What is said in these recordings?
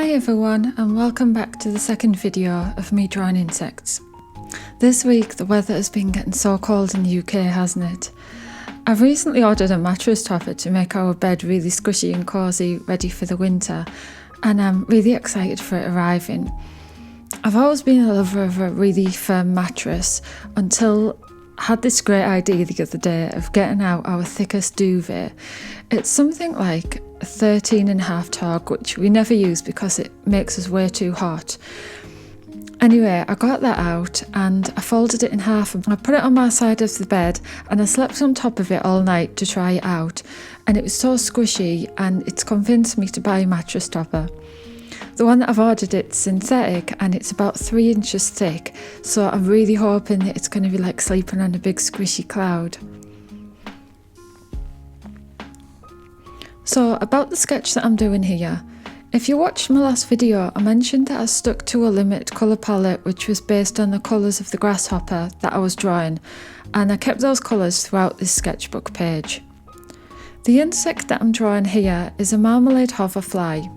Hi everyone, and welcome back to the second video of me drawing insects. This week the weather has been getting so cold in the UK, hasn't it? I've recently ordered a mattress topper to make our bed really squishy and cosy, ready for the winter, and I'm really excited for it arriving. I've always been a lover of a really firm mattress until I had this great idea the other day of getting out our thickest duvet. It's something like a 13.5 torg, which we never use because it makes us way too hot. Anyway, I got that out and I folded it in half and I put it on my side of the bed and I slept on top of it all night to try it out, and it was so squishy and it's convinced me to buy a mattress topper. The one that I've ordered, it's synthetic and it's about 3 inches thick, so I'm really hoping that it's going to be like sleeping on a big squishy cloud. So about the sketch that I'm doing here, if you watched my last video, I mentioned that I stuck to a limit colour palette which was based on the colours of the grasshopper that I was drawing, and I kept those colours throughout this sketchbook page. The insect that I'm drawing here is a marmalade hoverfly.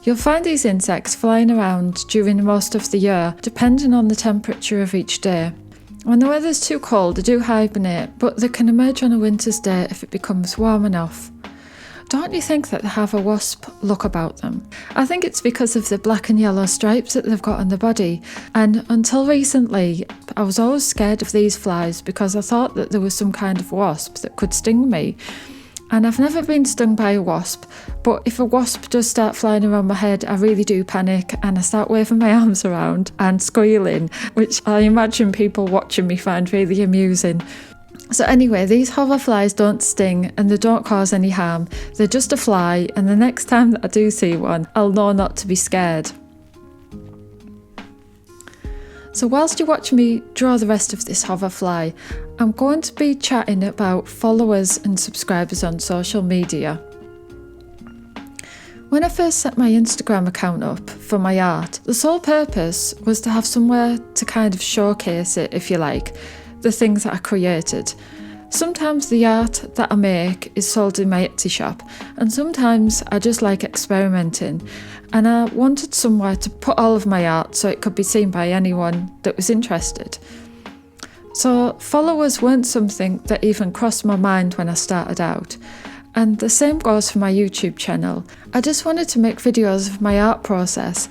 You'll find these insects flying around during most of the year, depending on the temperature of each day. When the weather's too cold, they do hibernate, but they can emerge on a winter's day if it becomes warm enough. Don't you think that they have a wasp look about them? I think it's because of the black and yellow stripes that they've got on the body, and until recently I was always scared of these flies because I thought that there was some kind of wasp that could sting me. And I've never been stung by a wasp, but if a wasp does start flying around my head, I really do panic and I start waving my arms around and squealing, which I imagine people watching me find really amusing. So anyway, these hoverflies don't sting and they don't cause any harm. They're just a fly, and the next time that I do see one, I'll know not to be scared. So whilst you watch me draw the rest of this hoverfly, I'm going to be chatting about followers and subscribers on social media. When I first set my Instagram account up for my art, the sole purpose was to have somewhere to kind of showcase it, if you like, the things that I created. Sometimes the art that I make is sold in my Etsy shop, and sometimes I just like experimenting, and I wanted somewhere to put all of my art so it could be seen by anyone that was interested. So followers weren't something that even crossed my mind when I started out, and the same goes for my YouTube channel. I just wanted to make videos of my art process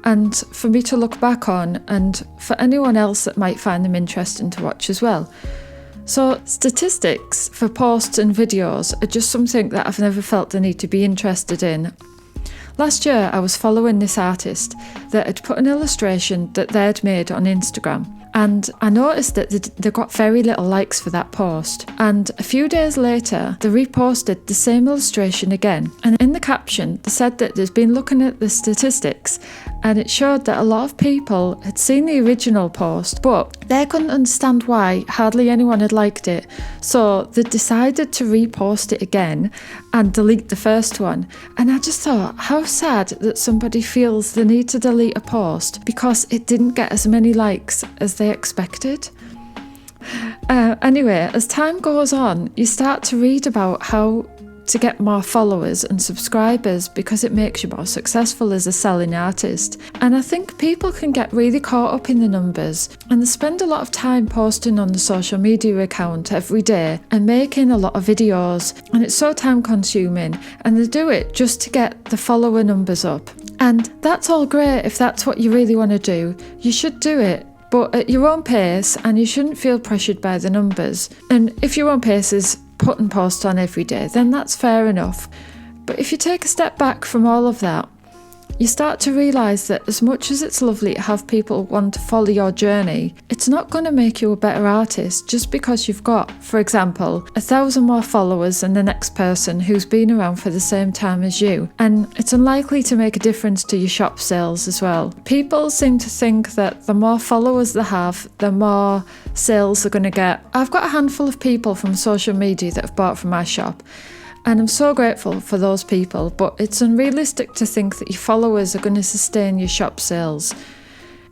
and for me to look back on, and for anyone else that might find them interesting to watch as well. So statistics for posts and videos are just something that I've never felt the need to be interested in. Last year I was following this artist that had put an illustration that they'd made on Instagram, and I noticed that they got very little likes for that post, and a few days later they reposted the same illustration again, and in the caption they said that they'd been looking at the statistics and it showed that a lot of people had seen the original post but they couldn't understand why hardly anyone had liked it, so they decided to repost it again and delete the first one. And I just thought, how sad that somebody feels the need to delete a post because it didn't get as many likes as they expected. Anyway, as time goes on, you start to read about how to get more followers and subscribers because it makes you more successful as a selling artist. And I think people can get really caught up in the numbers, and they spend a lot of time posting on the social media account every day and making a lot of videos, and it's so time consuming, and they do it just to get the follower numbers up. And that's all great if that's what you really want to do. You should do it, but at your own pace, and you shouldn't feel pressured by the numbers. And if your own pace is putting posts on every day, then that's fair enough. But if you take a step back from all of that, you start to realise that as much as it's lovely to have people want to follow your journey, it's not going to make you a better artist just because you've got, for example, 1,000 more followers than the next person who's been around for the same time as you. And it's unlikely to make a difference to your shop sales as well. People seem to think that the more followers they have, the more sales they're going to get. I've got a handful of people from social media that have bought from my shop, and I'm so grateful for those people, but it's unrealistic to think that your followers are going to sustain your shop sales.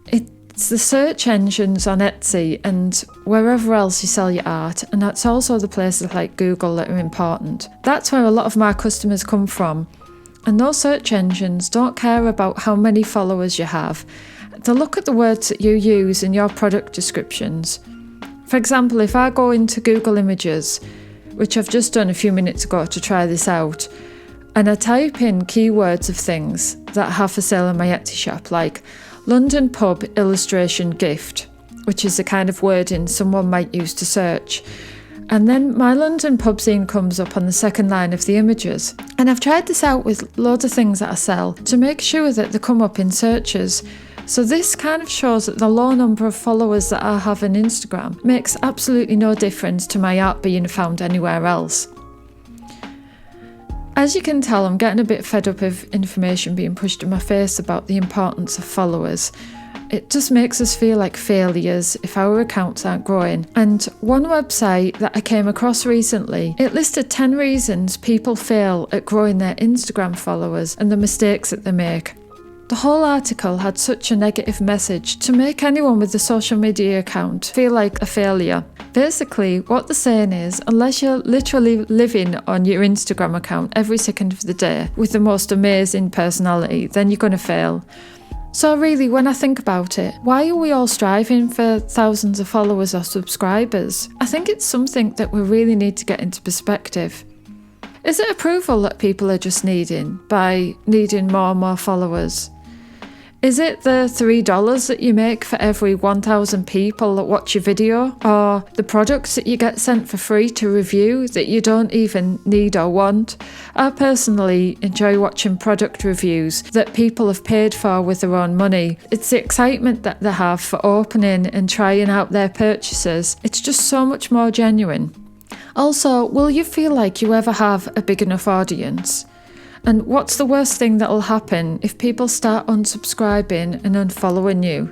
It's the search engines on Etsy and wherever else you sell your art, and that's also the places like Google that are important. That's where a lot of my customers come from. and those search engines don't care about how many followers you have. They look at the words that you use in your product descriptions. For example, if I go into Google Images, which I've just done a few minutes ago to try this out, and I type in keywords of things that I have for sale in my Etsy shop, like London pub illustration gift, which is the kind of wording someone might use to search. And then my London pub scene comes up on the second line of the images. And I've tried this out with loads of things that I sell to make sure that they come up in searches. So this kind of shows that the low number of followers that I have on Instagram makes absolutely no difference to my art being found anywhere else. As you can tell, I'm getting a bit fed up of information being pushed in my face about the importance of followers. It just makes us feel like failures if our accounts aren't growing. And one website that I came across recently, it listed 10 reasons people fail at growing their Instagram followers and the mistakes that they make. The whole article had such a negative message to make anyone with a social media account feel like a failure. Basically, what they're saying is, unless you're literally living on your Instagram account every second of the day with the most amazing personality, then you're going to fail. So really, when I think about it, why are we all striving for thousands of followers or subscribers? I think it's something that we really need to get into perspective. Is it approval that people are just needing by needing more and more followers? Is it the $3 that you make for every 1,000 people that watch your video? Or the products that you get sent for free to review that you don't even need or want? I personally enjoy watching product reviews that people have paid for with their own money. It's the excitement that they have for opening and trying out their purchases. It's just so much more genuine. Also, will you feel like you ever have a big enough audience? And what's the worst thing that'll happen if people start unsubscribing and unfollowing you?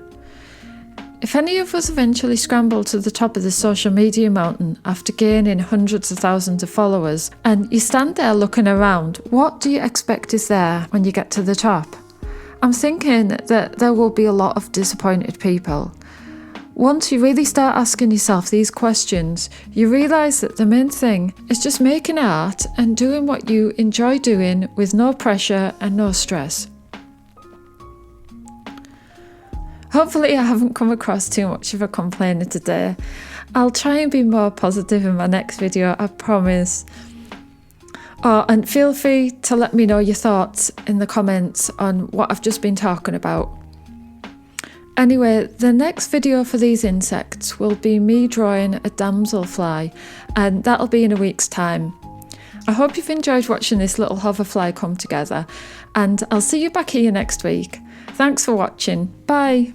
If any of us eventually scramble to the top of the social media mountain after gaining hundreds of thousands of followers, and you stand there looking around, what do you expect is there when you get to the top? I'm thinking that there will be a lot of disappointed people. Once you really start asking yourself these questions, you realise that the main thing is just making art and doing what you enjoy doing with no pressure and no stress. Hopefully I haven't come across too much of a complainer today. I'll try and be more positive in my next video, I promise. Oh, and feel free to let me know your thoughts in the comments on what I've just been talking about. Anyway, the next video for these insects will be me drawing a damselfly, and that'll be in a week's time. I hope you've enjoyed watching this little hoverfly come together, and I'll see you back here next week. Thanks for watching. Bye!